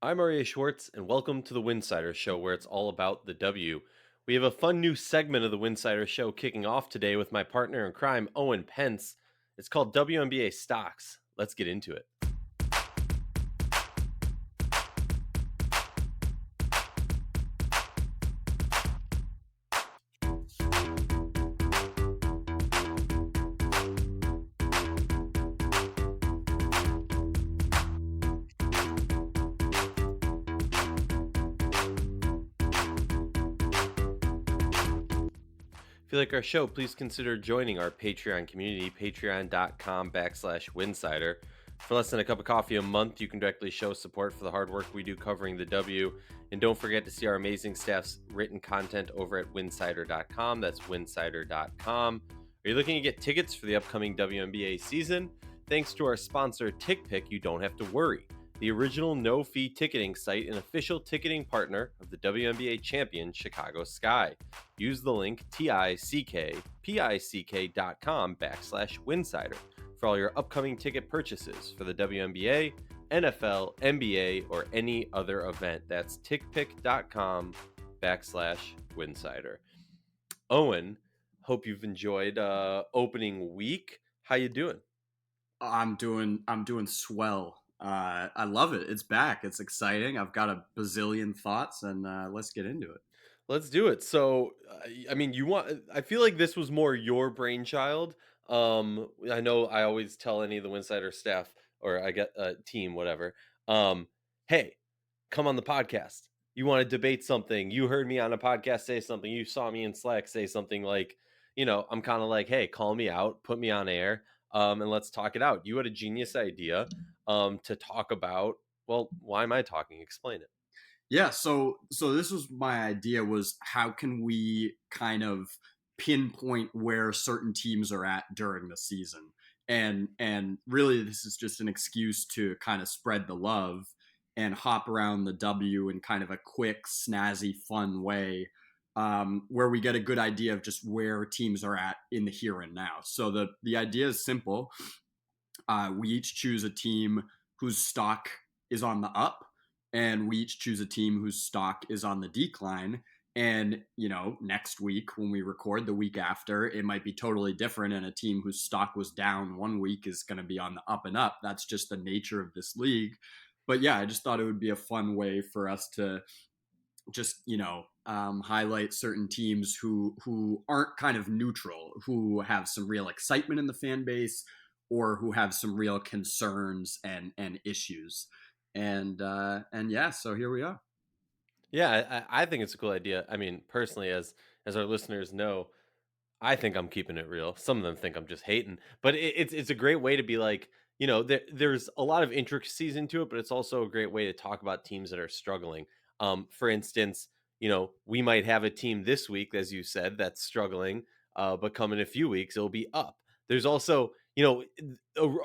I'm Aryeh Schwartz, and welcome to the Winsidr Show, where it's all about the W. We have a fun new segment of the Winsidr Show kicking off today with my partner in crime, Owen Pence. It's called WNBA Stocks. Let's get into it. If you like our show, please consider joining our Patreon community, patreon.com/Winsidr. For less than a cup of coffee a month, you can directly show support for the hard work we do covering the W. And don't forget to see our amazing staff's written content over at winsidr.com. That's winsidr.com. Are you looking to get tickets for the upcoming WNBA season? Thanks to our sponsor, TickPick, you don't have to worry. The original no-fee ticketing site and official ticketing partner of the WNBA champion Chicago Sky. Use the link tickpick.com/Winsidr for all your upcoming ticket purchases for the WNBA, NFL, NBA, or any other event. That's tickpick.com/Winsidr. Owen, hope you've enjoyed opening week. How you doing? I'm doing swell. I love it. It's back. It's exciting. I've got a bazillion thoughts, and let's get into it. Let's do it. So, I feel like this was more your brainchild. I know I always tell any of the Winsidr staff, or I get a team, whatever. Hey, come on the podcast. You want to debate something? You heard me on a podcast say something. You saw me in Slack say something like, I'm kind of like, hey, call me out, put me on air, and let's talk it out. You had a genius idea, to talk about. Well, why am I talking? Explain it. Yeah. So this was my idea: was how can we kind of pinpoint where certain teams are at during the season, and really this is just an excuse to kind of spread the love and hop around the W in kind of a quick, snazzy, fun way, where we get a good idea of just where teams are at in the here and now. So the idea is simple. We each choose a team whose stock is on the up, and we each choose a team whose stock is on the decline. And, next week when we record, the week after, it might be totally different. And a team whose stock was down one week is going to be on the up and up. That's just the nature of this league. But yeah, I just thought it would be a fun way for us to just highlight certain teams who aren't kind of neutral, who have some real excitement in the fan base, or who have some real concerns and issues. And yeah, so here we are. Yeah, I think it's a cool idea. I mean, personally, as our listeners know, I think I'm keeping it real. Some of them think I'm just hating, but it's a great way to be like, there's a lot of intricacies into it, but it's also a great way to talk about teams that are struggling. For instance, we might have a team this week, as you said, that's struggling, but come in a few weeks, it'll be up. There's also, a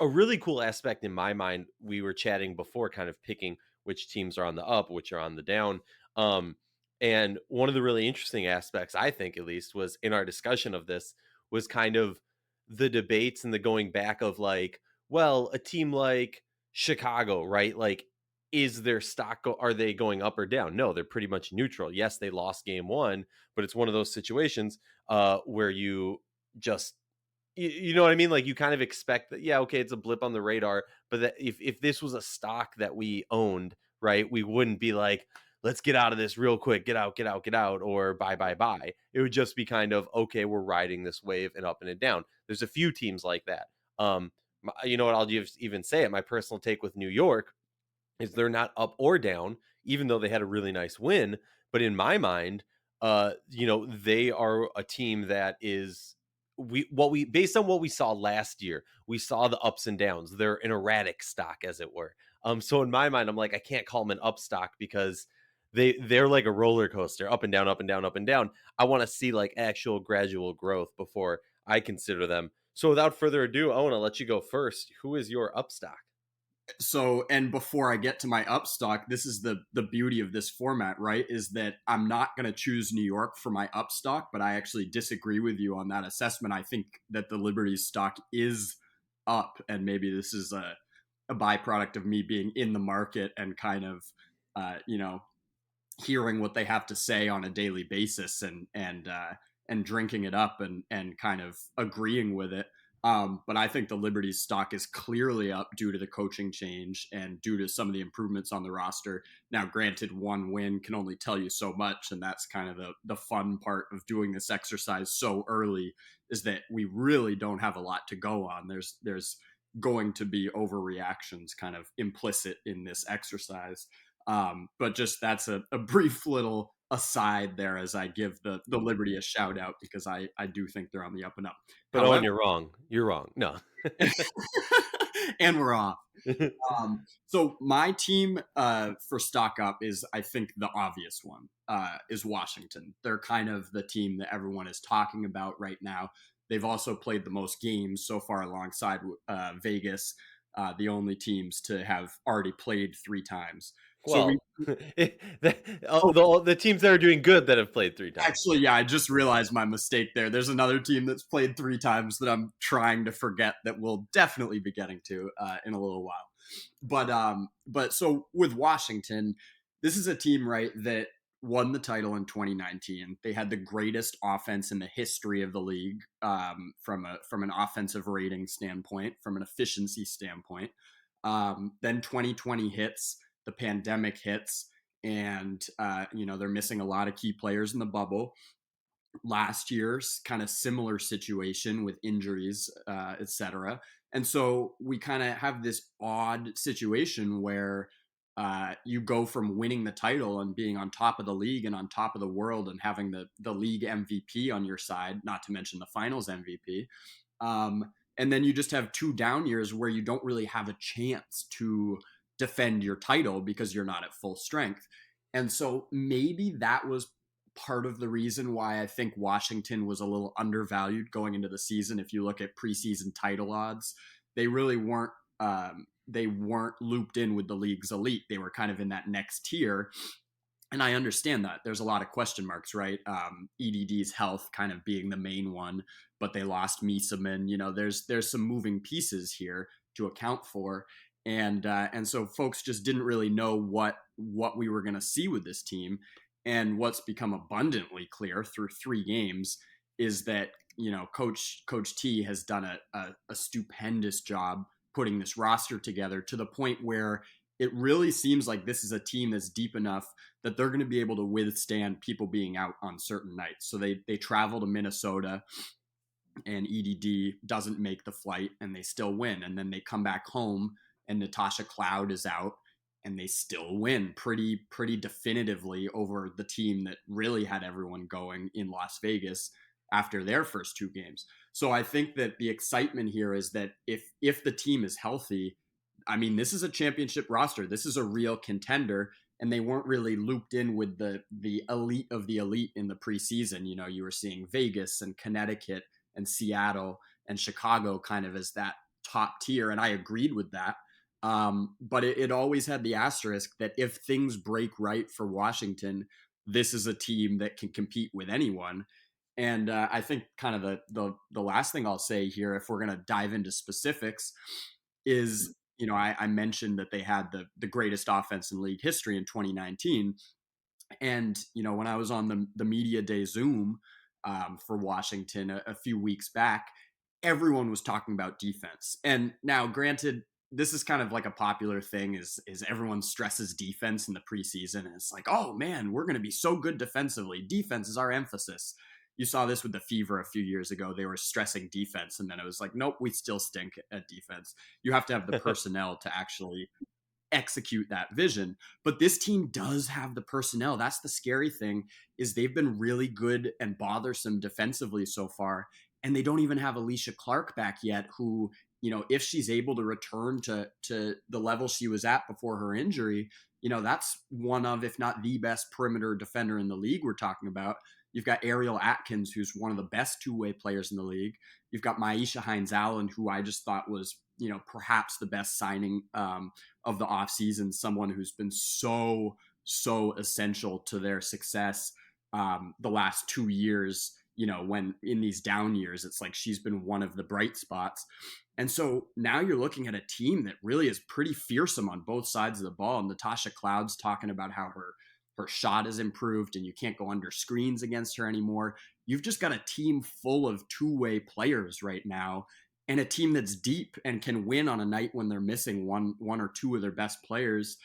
really cool aspect in my mind. We were chatting before, kind of picking which teams are on the up, which are on the down. Um, and one of the really interesting aspects, I think at least, was in our discussion of this was kind of the debates and the going back of like, well, a team like Chicago, right? Like, is their stock, are they going up or down? No, they're pretty much neutral. Yes, they lost game one, but it's one of those situations where you just, you know what I mean? Like you kind of expect that, yeah, okay, it's a blip on the radar, but that if this was a stock that we owned, right, we wouldn't be like, let's get out of this real quick, get out, get out, get out, or buy. It would just be kind of, okay, we're riding this wave and up and it down. There's a few teams like that. You know what? I'll just even say it. My personal take with New York is they're not up or down, even though they had a really nice win. But in my mind, they are a team that is we based on what we saw last year, we saw the ups and downs. They're an erratic stock, as it were. So in my mind, I'm like, I can't call them an up stock because they're like a roller coaster, up and down, up and down, up and down. I want to see like actual gradual growth before I consider them. So without further ado, I want to let you go first. Who is your up stock? So, and before I get to my up stock, this is the beauty of this format, right? Is that I'm not going to choose New York for my up stock, but I actually disagree with you on that assessment. I think that the Liberties stock is up, and maybe this is a byproduct of me being in the market and kind of you know, hearing what they have to say on a daily basis and drinking it up and kind of agreeing with it. But I think the Liberties stock is clearly up due to the coaching change and due to some of the improvements on the roster. Now, granted, one win can only tell you so much, and that's kind of the fun part of doing this exercise so early, is that we really don't have a lot to go on. There's going to be overreactions kind of implicit in this exercise. But just that's a brief little aside there as I give the Liberty a shout out because I do think they're on the up and up. But Owen, However, you're wrong. You're wrong. No. and we're off. So my team for stock up is, I think, the obvious one is Washington. They're kind of the team that everyone is talking about right now. They've also played the most games so far alongside Vegas, the only teams to have already played 3 times. So we Well, the teams that are doing good that have played 3 times. actually, yeah, I just realized my mistake there. There's another team that's played 3 times that I'm trying to forget that we'll definitely be getting to in a little while. But so with Washington, this is a team, right, that won the title in 2019. They had the greatest offense in the history of the league, from an offensive rating standpoint, from an efficiency standpoint. Then 2020 hits, the pandemic hits, and they're missing a lot of key players in the bubble. Last year's kind of similar situation with injuries, etc. And so we kind of have this odd situation where you go from winning the title and being on top of the league and on top of the world and having the league MVP on your side, not to mention the finals MVP. And then you just have 2 down years where you don't really have a chance to defend your title because you're not at full strength. And so maybe that was part of the reason why I think Washington was a little undervalued going into the season. If you look at preseason title odds, they really weren't. They weren't looped in with the league's elite. They were kind of in that next tier, and I understand that there's a lot of question marks, right? EDD's health kind of being the main one, but they lost Mieseman. There's some moving pieces here to account for, and so folks just didn't really know what we were going to see with this team. And what's become abundantly clear through 3 games is that Coach T has done a stupendous job putting this roster together to the point where it really seems like this is a team that's deep enough that they're going to be able to withstand people being out on certain nights. So they travel to Minnesota and EDD doesn't make the flight and they still win. And then they come back home and Natasha Cloud is out and they still win pretty definitively over the team that really had everyone going in Las Vegas after their first 2 games. So I think that the excitement here is that if the team is healthy, I mean, this is a championship roster. This is a real contender, and they weren't really looped in with the elite of the elite in the preseason. You were seeing Vegas and Connecticut and Seattle and Chicago kind of as that top tier, and I agreed with that. But it always had the asterisk that if things break right for Washington, this is a team that can compete with anyone. And I think kind of the last thing I'll say here, if we're going to dive into specifics, is I mentioned that they had the greatest offense in league history in 2019, and when I was on the media day Zoom for Washington a few weeks back, everyone was talking about defense. And now, granted, this is kind of like a popular thing is everyone stresses defense in the preseason, and it's like, oh man, we're going to be so good defensively. Defense is our emphasis. You saw this with the Fever a few years ago. They were stressing defense, and then it was like, nope, we still stink at defense. You have to have the personnel to actually execute that vision. But this team does have the personnel. That's the scary thing, is they've been really good and bothersome defensively so far, and they don't even have Alicia Clark back yet, who, if she's able to return to the level she was at before her injury, that's one of, if not the best perimeter defender in the league we're talking about. You've got Ariel Atkins, who's one of the best two-way players in the league. You've got Maisha Hines-Allen, who I just thought was, perhaps the best signing of the offseason, someone who's been so essential to their success the last 2 years, when in these down years, it's like she's been one of the bright spots. And so now you're looking at a team that really is pretty fearsome on both sides of the ball. And Natasha Cloud's talking about how her shot has improved and you can't go under screens against her anymore. You've just got a team full of two-way players right now, and a team that's deep and can win on a night when they're missing one or two of their best players.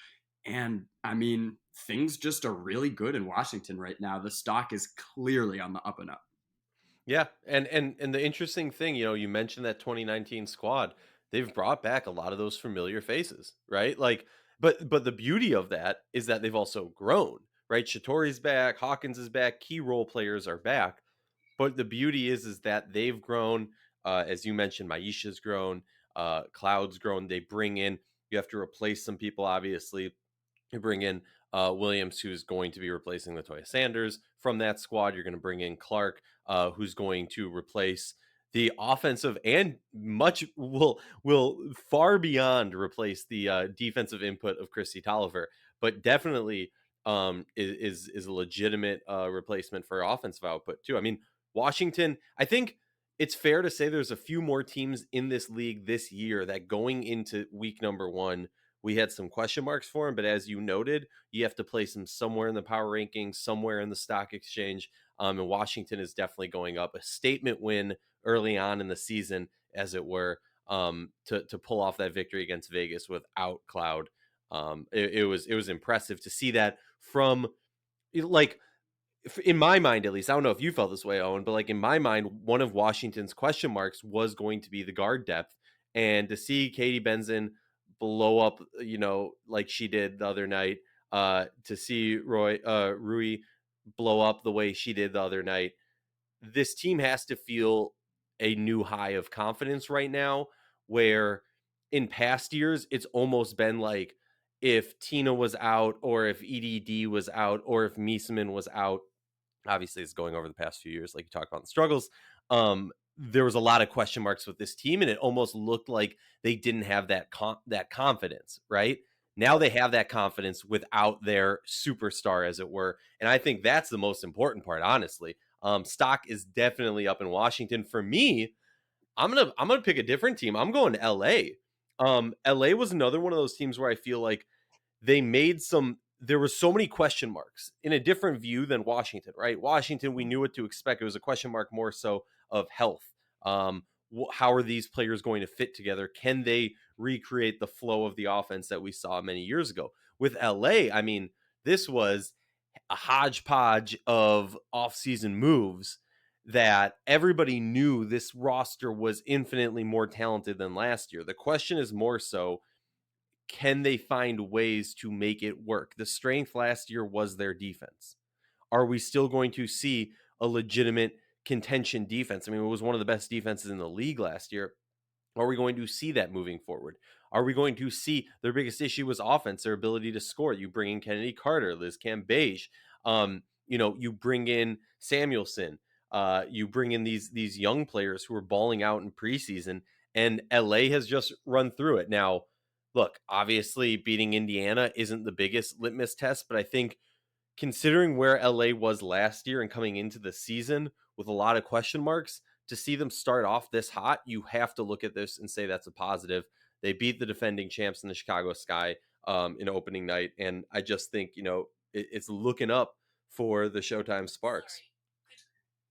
And I mean, things just are really good in Washington right now. The stock is clearly on the up and up. Yeah, and the interesting thing, you mentioned that 2019 squad. They've brought back a lot of those familiar faces, right? Like, but the beauty of that is that they've also grown, right? Shatori's back, Hawkins is back, key role players are back. But the beauty is that they've grown. As you mentioned, Maisha's grown, Cloud's grown. They bring in. You have to replace some people, obviously. You bring in Williams, who's going to be replacing Latoya Sanders from that squad. You're going to bring in Clark, who's going to replace the offensive and much will far beyond replace the defensive input of Christy Tolliver, but definitely is a legitimate replacement for offensive output too. I mean, Washington, I think it's fair to say there's a few more teams in this league this year that going into week number 1 we had some question marks for him, but as you noted, you have to place him somewhere in the power rankings, somewhere in the stock exchange. And Washington is definitely going up. A statement win early on in the season, as it were, to pull off that victory against Vegas without Cloud. It was impressive to see that from like in my mind, at least. I don't know if you felt this way, Owen, but like in my mind, one of Washington's question marks was going to be the guard depth, and to see Katie Benzan blow up, like she did the other night, to see Rui blow up the way she did the other night, this team has to feel a new high of confidence right now, where in past years it's almost been like if Tina was out or if EDD was out or if Mieseman was out. Obviously it's going over the past few years, like you talk about the struggles. There was a lot of question marks with this team, and it almost looked like they didn't have that confidence. Right now, they have that confidence without their superstar, as it were, and I think that's the most important part. Honestly, stock is definitely up in Washington. For me, I'm gonna pick a different team. I'm going to LA. LA was another one of those teams where I feel like they made some there were so many question marks in a different view than Washington, right? Washington, we knew what to expect. It was a question mark more so of health. How are these players going to fit together? Can they recreate the flow of the offense that we saw many years ago? With LA, I mean, this was a hodgepodge of offseason moves that everybody knew this roster was infinitely more talented than last year. The question is more so, can they find ways to make it work? The strength last year was their defense. Are we still going to see a legitimate contention defense? I mean, it was one of the best defenses in the league last year. Are we going to see that moving forward? Are we going to see their biggest issue was offense, their ability to score? You bring in Kennedy Carter, Liz Cambage, you bring in Samuelson, you bring in these young players who are balling out in preseason, and LA has just run through it. Now, look, obviously beating Indiana isn't the biggest litmus test, but I think considering where LA was last year and coming into the season with a lot of question marks, to see them start off this hot, you have to look at this and say that's a positive. They beat the defending champs in the Chicago Sky in opening night, and I just think it's looking up for the Showtime Sparks.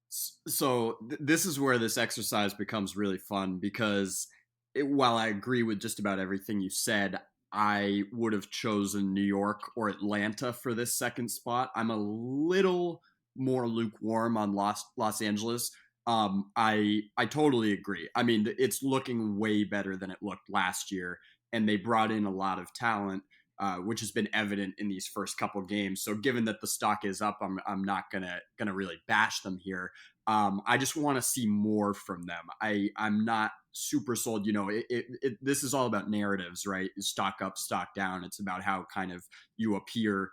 So this is where this exercise becomes really fun because while I agree with just about everything you said, I would have chosen New York or Atlanta for this second spot. I'm a little more lukewarm on Los Angeles. I totally agree. I mean, it's looking way better than it looked last year, and they brought in a lot of talent, which has been evident in these first couple games. So, given that the stock is up, I'm not gonna really bash them here. I just want to see more from them. I'm not super sold. This is all about narratives, right? Stock up, stock down. It's about how kind of you appear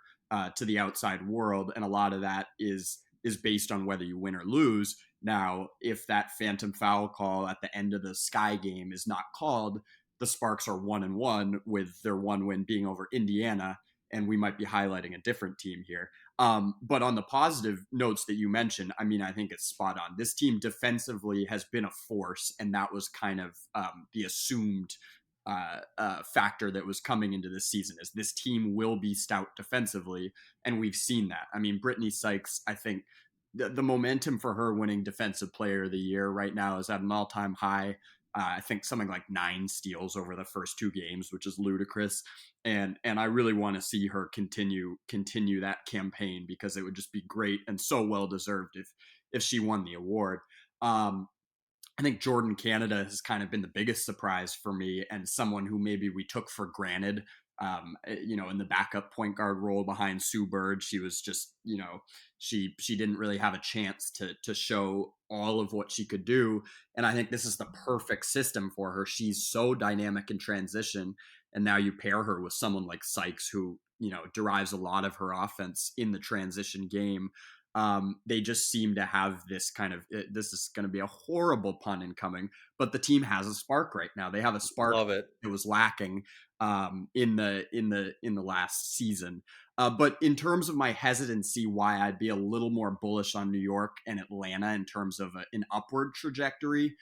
to the outside world, and a lot of that is based on whether you win or lose. Now, if that phantom foul call at the end of the Sky game is not called, the Sparks are 1-1 with their one win being over Indiana. and we might be highlighting a different team here. But on the positive notes that you mentioned, I mean, I think it's spot on. This team defensively has been a force, and that was kind of the assumed factor that was coming into this season is this team will be stout defensively, and we've seen that. I mean, Brittany Sykes, I think the momentum for her winning Defensive Player of the Year right now is at an all-time high. I think something like 9 steals over the first 2 games, which is ludicrous. And I really want to see her continue that campaign because it would just be great and so well deserved if she won the award. Um, I think Jordan Canada has kind of been the biggest surprise for me and someone who maybe we took for granted. In the backup point guard role behind Sue Bird, she was just, she didn't really have a chance to show all of what she could do. And I think this is the perfect system for her. She's so dynamic in transition, and now you pair her with someone like Sykes, who derives a lot of her offense in the transition game. They just seem to have this kind of this is going to be a horrible pun incoming, but the team has a spark right now. They have a spark Love it. that was lacking in the last season. But in terms of my hesitancy, why I'd be a little more bullish on New York and Atlanta in terms of an upward trajectory,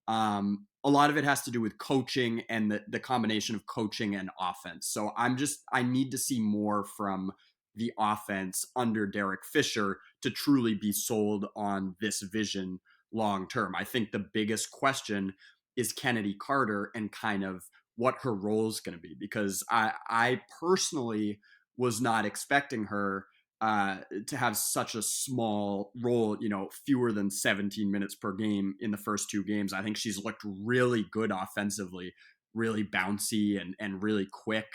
a lot of it has to do with coaching and the combination of coaching and offense. So I need to see more from the offense under Derek Fisher to truly be sold on this vision long term. I think the biggest question is Kennedy Carter and kind of what her role is going to be, because I personally was not expecting her to have such a small role, fewer than 17 minutes per game in the first 2 games. I think she's looked really good offensively, really bouncy and really quick,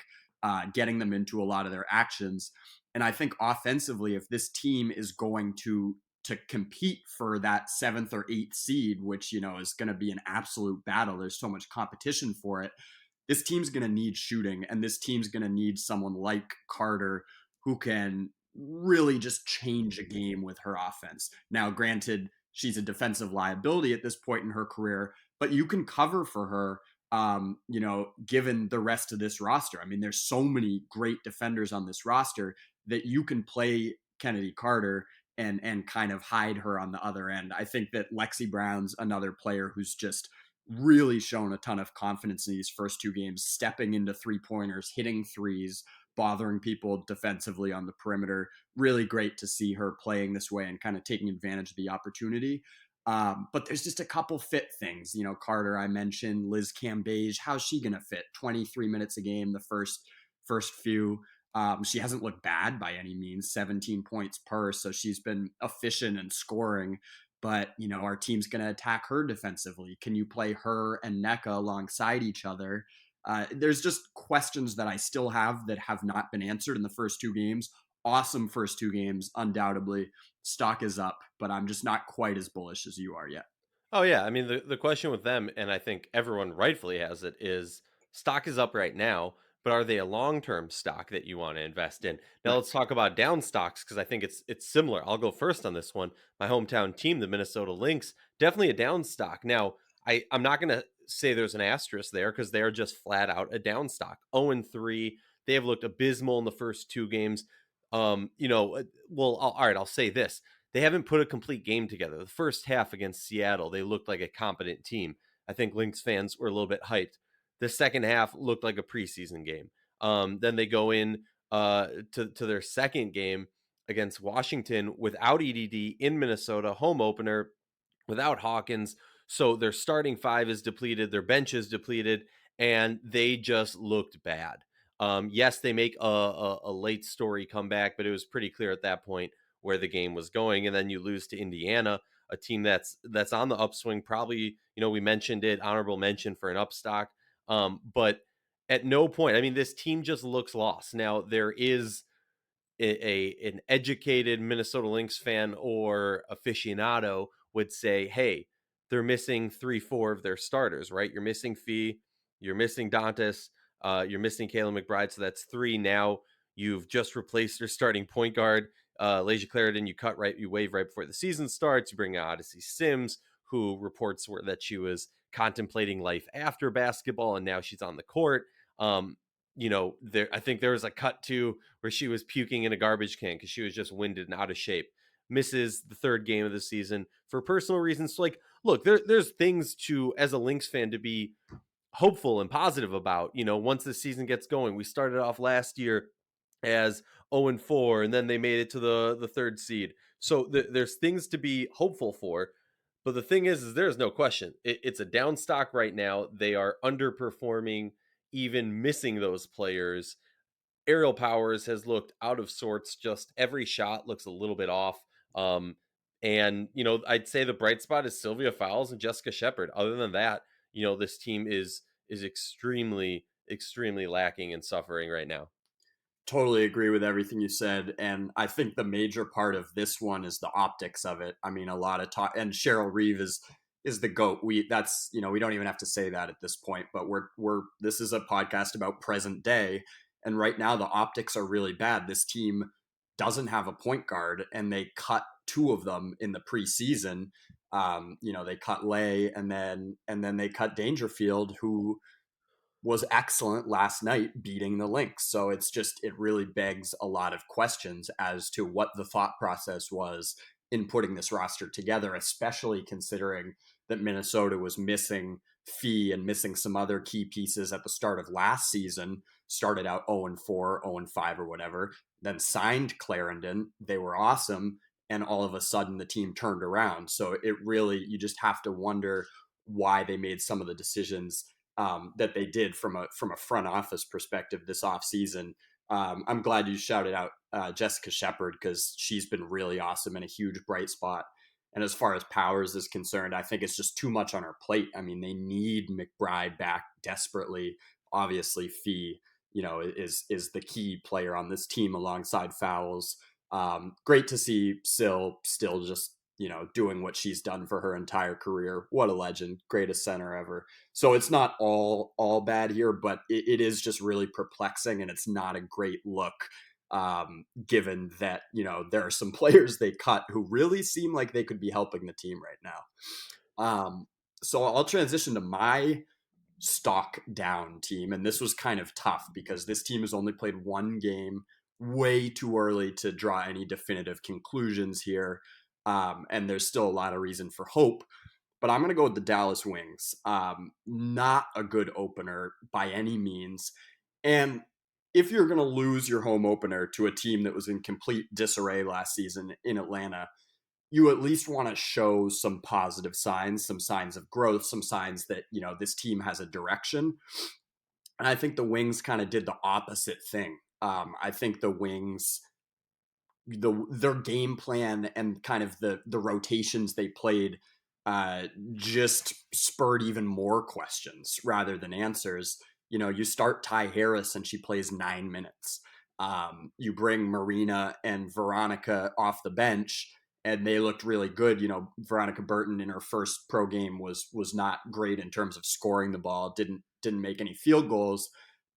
getting them into a lot of their actions. And I think offensively, if this team is going to compete for that 7th or 8th seed, which is going to be an absolute battle, there's so much competition for it. This team's going to need shooting, and this team's going to need someone like Carter who can really just change a game with her offense. Now, granted, she's a defensive liability at this point in her career, but you can cover for her, given the rest of this roster. I mean, there's so many great defenders on this roster that you can play Kennedy Carter and kind of hide her on the other end. I think that Lexi Brown's another player who's just really shown a ton of confidence in these first 2 games, stepping into 3-pointers, hitting threes, bothering people defensively on the perimeter. Really great to see her playing this way and kind of taking advantage of the opportunity. But there's just a couple fit things. Carter, I mentioned, Liz Cambage, how's she going to fit? 23 minutes a game, the first few. She hasn't looked bad by any means, 17 points per, so she's been efficient in scoring. But, our team's going to attack her defensively. Can you play her and NECA alongside each other? There's just questions that I still have that have not been answered in the first 2 games. Awesome first 2 games, undoubtedly. Stock is up, but I'm just not quite as bullish as you are yet. Oh yeah, I mean the question with them, and I think everyone rightfully has it, is stock is up right now, but are they a long term stock that you want to invest in? Now Right. let's talk about down stocks because I think it's similar. I'll go first on this one. My hometown team, the Minnesota Lynx, definitely a down stock. Now I'm not going to say there's an asterisk there because they are just flat out a down stock. 0-3, they have looked abysmal in the first 2 games. All right, I'll say this: they haven't put a complete game together. The first half against Seattle, they looked like a competent team. I think Lynx fans were a little bit hyped. The second half looked like a preseason game. Then they go in to their second game against Washington without EDD in Minnesota, home opener, without Hawkins. So their starting five is depleted, their bench is depleted, and they just looked bad. Yes, they make a late story comeback, but it was pretty clear at that point where the game was going. And then you lose to Indiana, a team that's on the upswing. Probably, we mentioned it, honorable mention for an upstock. But at no point, I mean, this team just looks lost. Now there is an educated Minnesota Lynx fan or aficionado would say, hey, they're missing 3-4 of their starters, right? You're missing Fee, you're missing Dantas, you're missing Kayla McBride, so that's 3 now. You've just replaced your starting point guard, Leja Clarendon. You waive right before the season starts. You bring out Odyssey Sims, who reports that she was contemplating life after basketball, and now she's on the court. there, I think there was a cut to where she was puking in a garbage can because she was just winded and out of shape. Misses the third game of the season for personal reasons. So, like, look, there's things to, as a Lynx fan, to be hopeful and positive about. Once the season gets going, we started off last year as 0-4, and then they made it to the third seed. So there's things to be hopeful for. But the thing is there's no question. It's a down stock right now. They are underperforming, even missing those players. Aerial Powers has looked out of sorts. Just every shot looks a little bit off. And I'd say the bright spot is Sylvia Fowles and Jessica Shepard. Other than that, this team is extremely, extremely lacking and suffering right now. Totally agree with everything you said, and I think the major part of this one is the optics of it. I mean, a lot of talk, and Cheryl Reeve is the goat. We don't even have to say that at this point, but we're this is a podcast about present day, and right now the optics are really bad. This team doesn't have a point guard, and they cut two of them in the preseason. They cut Lay, and then they cut Dangerfield, who was excellent last night beating the Lynx. So it really begs a lot of questions as to what the thought process was in putting this roster together, especially considering that Minnesota was missing Fee and missing some other key pieces at the start of last season, started out 0-4, 0-5 or whatever, then signed Clarendon. They were awesome. And all of a sudden the team turned around. So you just have to wonder why they made some of the decisions that they did from a front office perspective this offseason. I'm glad you shouted out Jessica Shepard because she's been really awesome and a huge bright spot. And as far as Powers is concerned, I think it's just too much on her plate. I mean, they need McBride back desperately. Obviously, Fee, is the key player on this team alongside Fowles. Great to see Syl still just doing what she's done for her entire career. What a legend, greatest center ever. So it's not all bad here, but it is just really perplexing, and it's not a great look. Given that there are some players they cut who really seem like they could be helping the team right now. So I'll transition to my stock down team, and this was kind of tough because this team has only played one game, way too early to draw any definitive conclusions here. And there's still a lot of reason for hope. But I'm going to go with the Dallas Wings. Not a good opener by any means. And if you're going to lose your home opener to a team that was in complete disarray last season in Atlanta, you at least want to show some positive signs, some signs of growth, some signs that, this team has a direction. And I think the Wings kind of did the opposite thing. I think the Wings their game plan and kind of the rotations they played just spurred even more questions rather than answers. You start Ty Harris and she plays 9 minutes. You bring Marina and Veronica off the bench and they looked really good. Veronica Burton in her first pro game was not great in terms of scoring the ball, didn't make any field goals,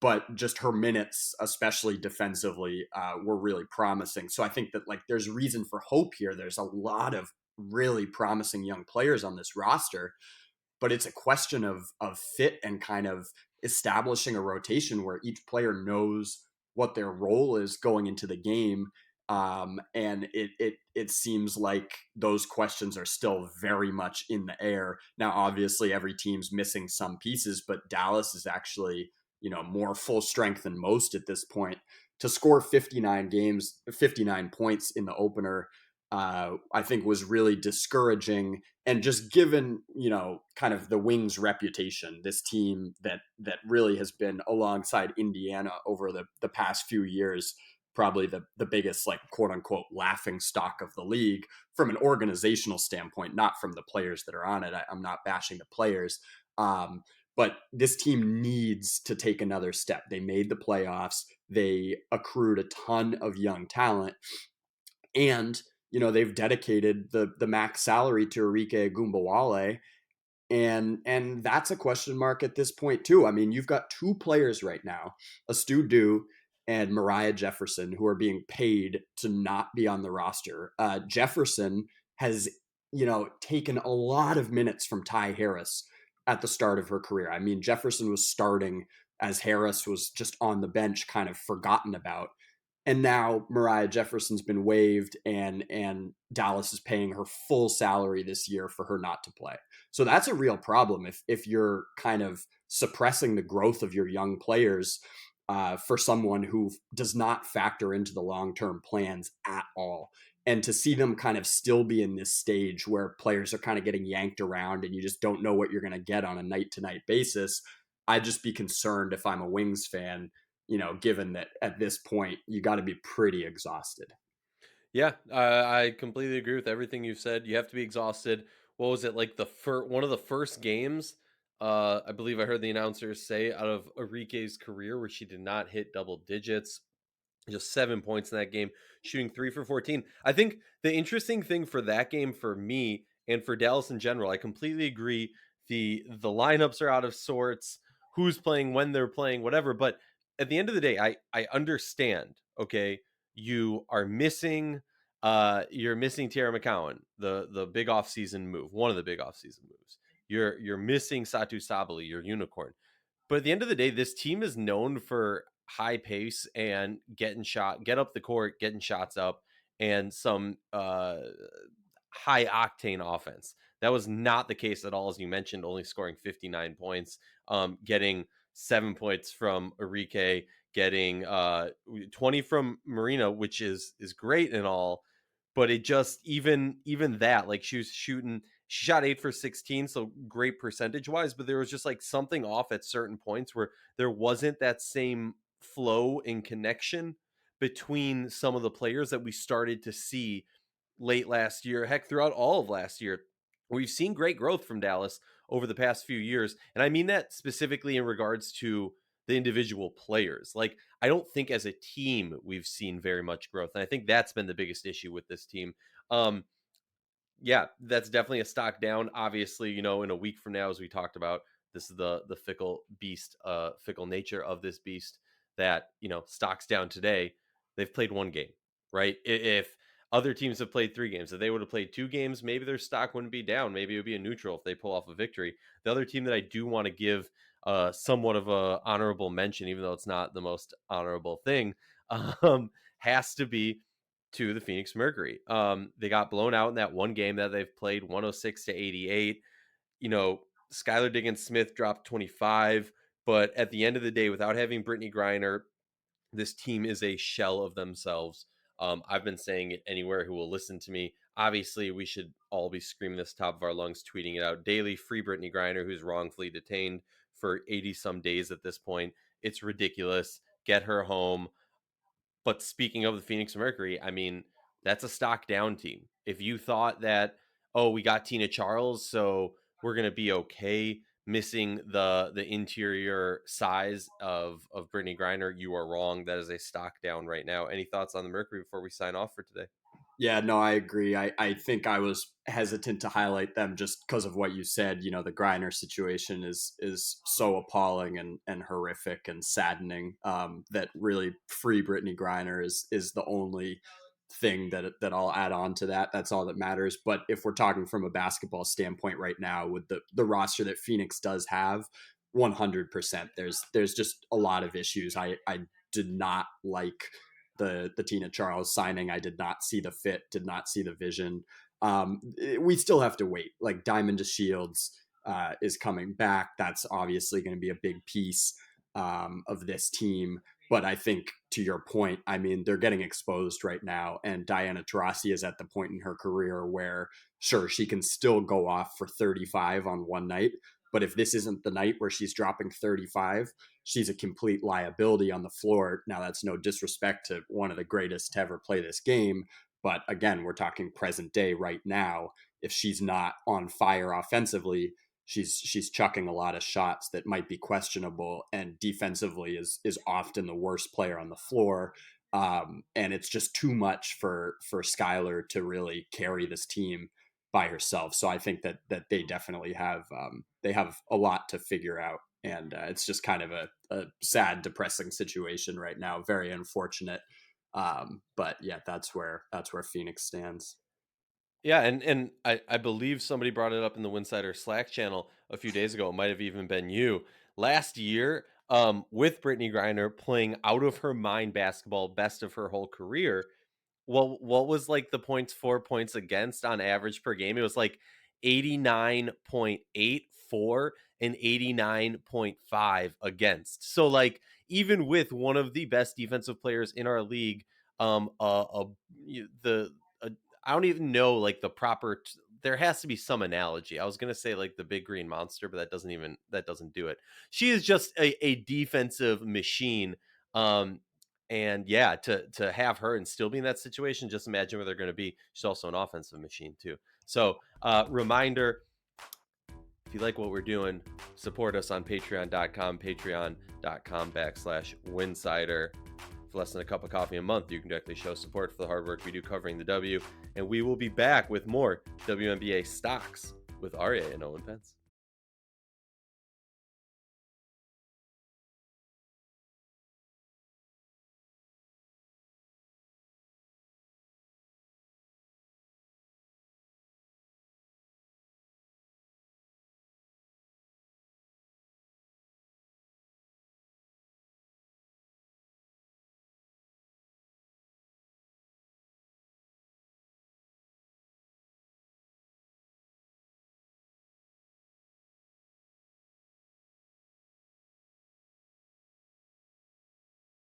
but just her minutes, especially defensively, were really promising. So I think that there's reason for hope here. There's a lot of really promising young players on this roster, but it's a question of fit and kind of establishing a rotation where each player knows what their role is going into the game. And it seems like those questions are still very much in the air. Now, obviously, every team's missing some pieces, but Dallas is actually more full strength than most at this point. To score 59 points in the opener, I think was really discouraging. And just given, kind of the Wings reputation, this team that really has been alongside Indiana over the past few years, probably the biggest, quote unquote, laughing stock of the league from an organizational standpoint, not from the players that are on it. I'm not bashing the players. But this team needs to take another step. They made the playoffs. They accrued a ton of young talent. And, they've dedicated the max salary to Aryeh Gumbawale. And that's a question mark at this point, too. I mean, you've got two players right now, Stu Dew and Mariah Jefferson, who are being paid to not be on the roster. Jefferson has, taken a lot of minutes from Ty Harris at the start of her career. I mean, Jefferson was starting as Harris was just on the bench, kind of forgotten about. And now Mariah Jefferson's been waived, and Dallas is paying her full salary this year for her not to play. So that's a real problem if you're kind of suppressing the growth of your young players for someone who does not factor into the long term plans at all. And to see them kind of still be in this stage where players are kind of getting yanked around and you just don't know what you're going to get on a night to night basis, I'd just be concerned if I'm a Wings fan, given that at this point you got to be pretty exhausted. Yeah, I completely agree with everything you've said. You have to be exhausted. What was it like one of the first games? I believe I heard the announcers say out of Enrique's career where she did not hit double digits, just 7 points in that game, shooting 3 for 14. I think the interesting thing for that game for me and for Dallas in general, I completely agree. The lineups are out of sorts. Who's playing when they're playing, whatever. But at the end of the day, I understand. Okay, you are missing. You're missing Tierra McCowan, the big offseason move, one of the big offseason moves. You're missing Satu Sabali, your unicorn. But at the end of the day, this team is known for high pace and get up the court, getting shots up, and some high octane offense. That was not the case at all, as you mentioned, only scoring 59 points, getting 7 points from Aryeh, getting 20 from Marina, which is great and all, but it just even that, like she shot 8 for 16, so great percentage wise, but there was just like something off at certain points where there wasn't that same flow and connection between some of the players that we started to see late last year, heck, throughout all of last year. We've seen great growth from Dallas over the past few years. And I mean that specifically in regards to the individual players. Like, I don't think as a team we've seen very much growth. And I think that's been the biggest issue with this team. Um, yeah, that's definitely a stock down. Obviously, in a week from now, as we talked about, this is the fickle beast, fickle nature of this beast that stocks down today. They've played one game, right? If other teams have played 3 games, if they would have played 2 games, maybe their stock wouldn't be down. Maybe it would be a neutral if they pull off a victory. The other team that I do want to give somewhat of a honorable mention, even though it's not the most honorable thing, has to be to the Phoenix Mercury. They got blown out in that one game that they've played, 106-88. Skylar Diggins Smith dropped 25, but at the end of the day, without having Brittany Griner, this team is a shell of themselves. I've been saying it anywhere who will listen to me. Obviously, we should all be screaming this top of our lungs, tweeting it out daily. Free Brittany Griner, who's wrongfully detained for 80 some days at this point. It's ridiculous. Get her home. But speaking of the Phoenix Mercury, I mean, that's a stock down team. If you thought that, oh, we got Tina Charles, so we're gonna be okay missing the interior size of Brittany Griner, you are wrong. That is a stock down right now. Any thoughts on the Mercury before we sign off for today? Yeah, no, I agree. I think I was hesitant to highlight them just because of what you said. The Griner situation is so appalling and horrific and saddening, that really free Brittany Griner is the only thing that I'll add on to that. That's all that matters. But if we're talking from a basketball standpoint right now, with the roster that Phoenix does have, 100%, there's just a lot of issues. I did not like the Tina Charles signing. I did not see the fit, did not see the vision. We still have to wait. Like, Diamond to Shields is coming back. That's obviously going to be a big piece of this team. But I think, to your point, I mean, they're getting exposed right now. And Diana Taurasi is at the point in her career where, sure, she can still go off for 35 on one night. But if this isn't the night where she's dropping 35, she's a complete liability on the floor. Now, that's no disrespect to one of the greatest to ever play this game. But again, we're talking present day right now. If she's not on fire offensively, she's chucking a lot of shots that might be questionable, and defensively is often the worst player on the floor. And it's just too much for Skylar to really carry this team by herself. So I think that they definitely have a lot to figure out, and it's just kind of a sad, depressing situation right now. Very unfortunate. But yeah, that's where Phoenix stands. Yeah, and I believe somebody brought it up in the Winsidr Slack channel a few days ago. It might have even been you. Last year, with Brittany Griner playing out of her mind basketball, best of her whole career. Well, what was like the points for, points against on average per game? It was like 89.84 and 89.5 against. So like even with one of the best defensive players in our league, the I don't even know like the proper there has to be some analogy. I was gonna say like the big green monster, but that doesn't do it. She is just a defensive machine. Um, and yeah, to have her and still be in that situation, just imagine where they're going to be. She's also an offensive machine too. So, reminder: if you like what we're doing, support us on patreon.com/Winsidr. For less than a cup of coffee a month, you can directly show support for the hard work we do covering the W. And we will be back with more WNBA stocks with Aryeh and Owen Pence.